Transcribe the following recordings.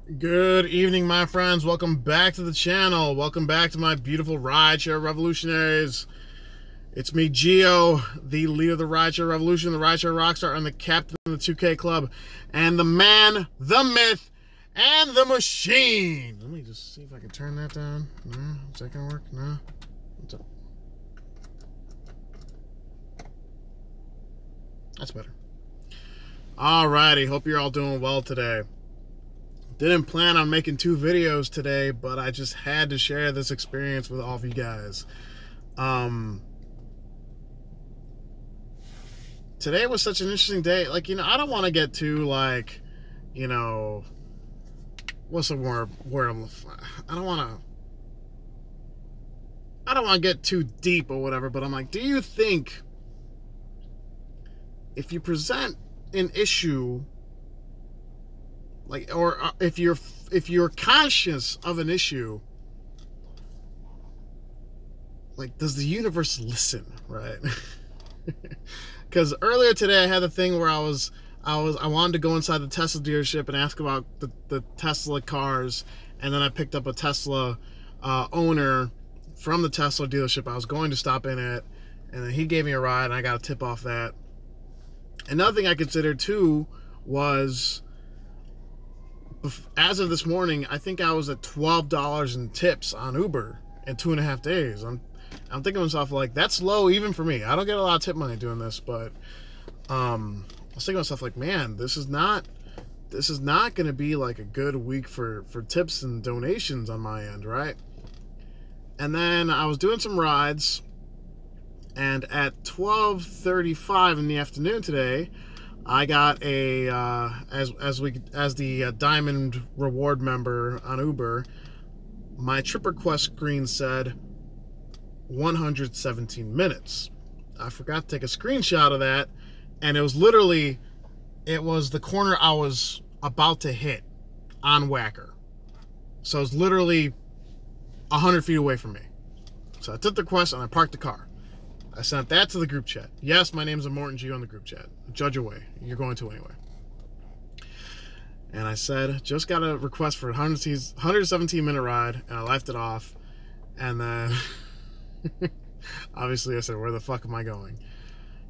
Good evening, my friends. Welcome back to the channel. Welcome back to my beautiful rideshare revolutionaries. It's me, Gio, the leader of the rideshare revolution, the rideshare rockstar, and the captain of the 2K club, and the man, the myth, and the machine. Let me just see if I can turn that down. No, is that gonna work? No. What's up? That's better. Alrighty, hope you're all doing well today. Didn't plan on making 2 videos today, but I just had to share this experience with all of you guys. Today was such an interesting day. Like, I don't want to get too, like, what's the word? I don't want to get too deep or whatever, but I'm like, do you think if you present an issue, like, or if you're conscious of an issue, like, does the universe listen, right? Because earlier today I had the thing where I wanted to go inside the Tesla dealership and ask about the Tesla cars, and then I picked up a Tesla owner from the Tesla dealership I was going to stop in at, and then he gave me a ride and I got a tip off that. Another thing I considered too was, as of this morning, I think I was at $12 in tips on Uber in 2.5 days. I'm thinking to myself, like, that's low even for me. I don't get a lot of tip money doing this, but I was thinking to myself, like, man, this is not going to be like a good week for tips and donations on my end, right? And then I was doing some rides, and at 12:35 in the afternoon today, I got a as the Diamond Reward member on Uber, my trip request screen said 117 minutes. I forgot to take a screenshot of that, and it was the corner I was about to hit on Whacker. So it was literally 100 feet away from me. So I took the request and I parked the car. I sent that to the group chat. Yes, my name's Morton G on the group chat. Judge away. You're going to anyway. And I said, just got a request for a 117-minute ride, and I left it off. And then, obviously, I said, where the fuck am I going?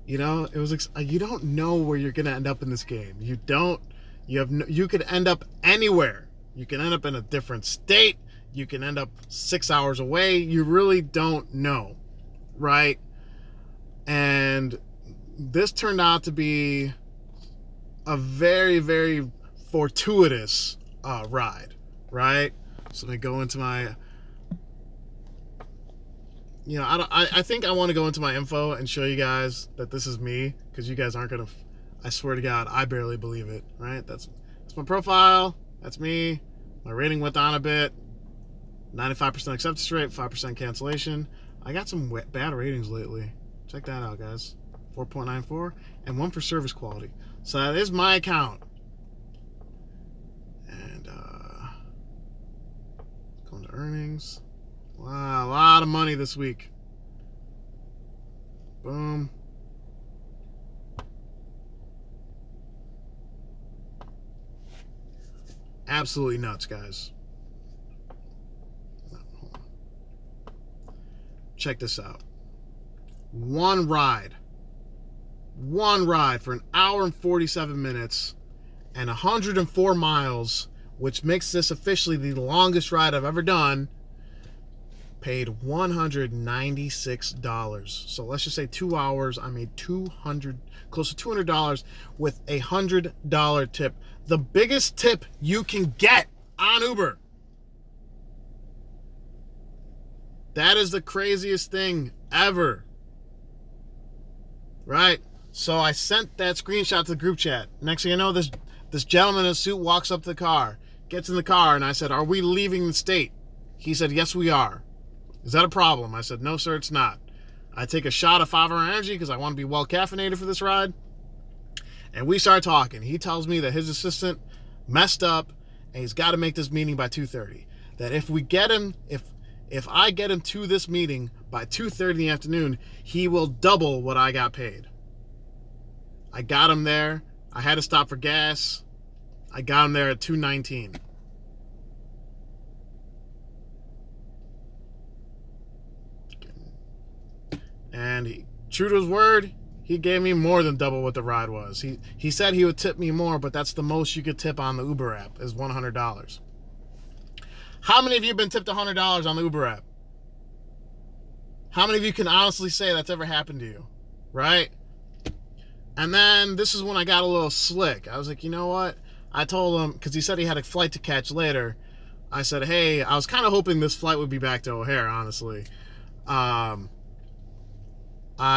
It was, you don't know where you're going to end up in this game. You could end up anywhere. You can end up in a different state. You can end up 6 hours away. You really don't know, right? And this turned out to be a very, very fortuitous ride, right? So let me go into my, I think I want to go into my info and show you guys that this is me, because you guys aren't gonna, I swear to God, I barely believe it, right? That's my profile. That's me. My rating went down a bit. 95% acceptance rate, 5% cancellation. I got some bad ratings lately. Check that out, guys. 4.94 and 1 for service quality. So that is my account. And going to earnings. Wow, a lot of money this week. Boom. Absolutely nuts, guys. No, hold on. Check this out. One ride for 1 hour and 47 minutes and 104 miles, which makes this officially the longest ride I've ever done, paid $196. So let's just say 2 hours, I made close to $200 with a $100 tip. The biggest tip you can get on Uber. That is the craziest thing ever. Right? So I sent that screenshot to the group chat. Next thing you know, this gentleman in a suit walks up to the car, gets in the car, and I said, are we leaving the state? He said, yes, we are. Is that a problem? I said, no, sir, it's not. I take a shot of 5-hour energy because I want to be well caffeinated for this ride. And we start talking. He tells me that his assistant messed up and he's got to make this meeting by 2:30. That if we get him, if I get him to this meeting by 2:30 in the afternoon, he will double what I got paid. I got him there. I had to stop for gas. I got him there at 2:19. And true to his word, he gave me more than double what the ride was. He said he would tip me more, but that's the most you could tip on the Uber app is $100. How many of you have been tipped $100 on the Uber app? How many of you can honestly say that's ever happened to you, right? And then this is when I got a little slick. I was like, you know what? I told him, because he said he had a flight to catch later. I said, hey, I was kind of hoping this flight would be back to O'Hare, honestly. I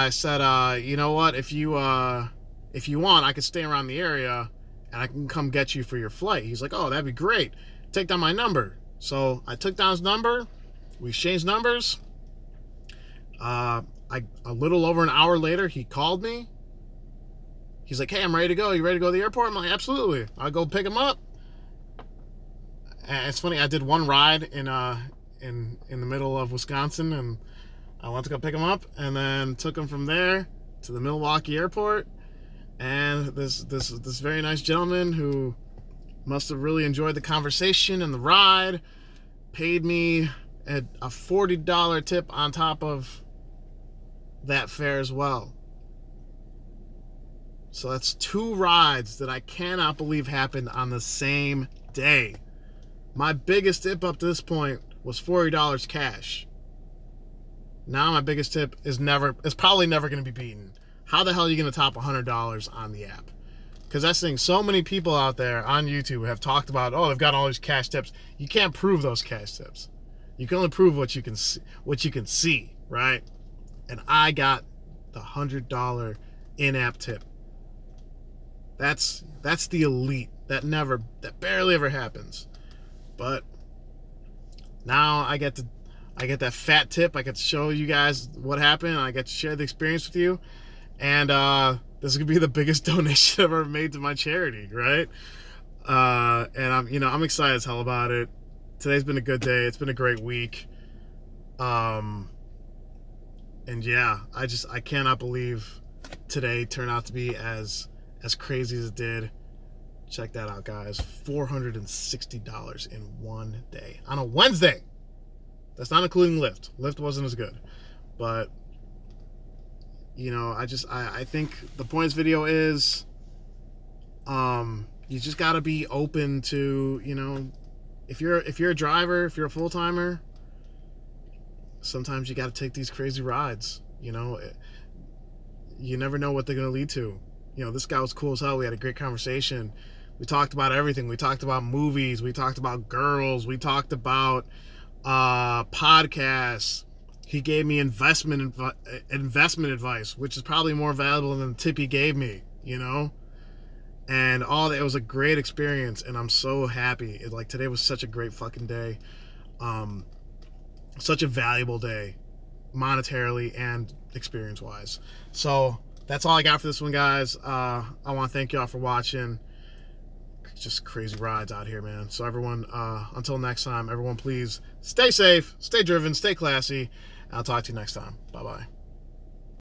said, you know what? If you want, I could stay around the area and I can come get you for your flight. He's like, oh, that'd be great. Take down my number. So I took down his number. We exchanged numbers. A little over an hour later, he called me. He's like, hey, I'm ready to go. You ready to go to the airport? I'm like, absolutely. I'll go pick him up. And it's funny, I did one ride in the middle of Wisconsin, and I went to go pick him up, and then took him from there to the Milwaukee airport. And this very nice gentleman who must have really enjoyed the conversation and the ride paid me a $40 tip on top of that fare as well. So that's 2 rides that I cannot believe happened on the same day. My biggest tip up to this point was $40 cash. Now my biggest tip is probably never going to be beaten. How the hell are you going to top $100 on the app? Because that's the thing. So many people out there on YouTube have talked about, oh, they've got all these cash tips. You can't prove those cash tips. You can only prove what you can see, right? And I got the $100 in-app tip. That's the elite. That barely ever happens. But now I get that fat tip. I get to show you guys what happened. I get to share the experience with you. And this is gonna be the biggest donation I've ever made to my charity, right? And I'm excited as hell about it. Today's been a good day. It's been a great week. And yeah, I cannot believe today turned out to be as crazy as it did. Check that out, guys. $460 in one day on a Wednesday. That's not including Lyft. Lyft wasn't as good, but I think the point of this video is, you just gotta be open to, if you're a driver, if you're a full-timer, sometimes you gotta take these crazy rides. You never know what they're gonna lead to. This guy was cool as hell. We had a great conversation. We talked about everything. We talked about movies. We talked about girls. We talked about podcasts. He gave me investment advice, which is probably more valuable than the tip he gave me, And all that, it was a great experience, and I'm so happy. Today was such a great fucking day. Such a valuable day, monetarily and experience-wise. So that's all I got for this one, guys. I want to thank y'all for watching. Just crazy rides out here, man. So everyone, until next time, everyone, please stay safe, stay driven, stay classy. I'll talk to you next time. Bye-bye.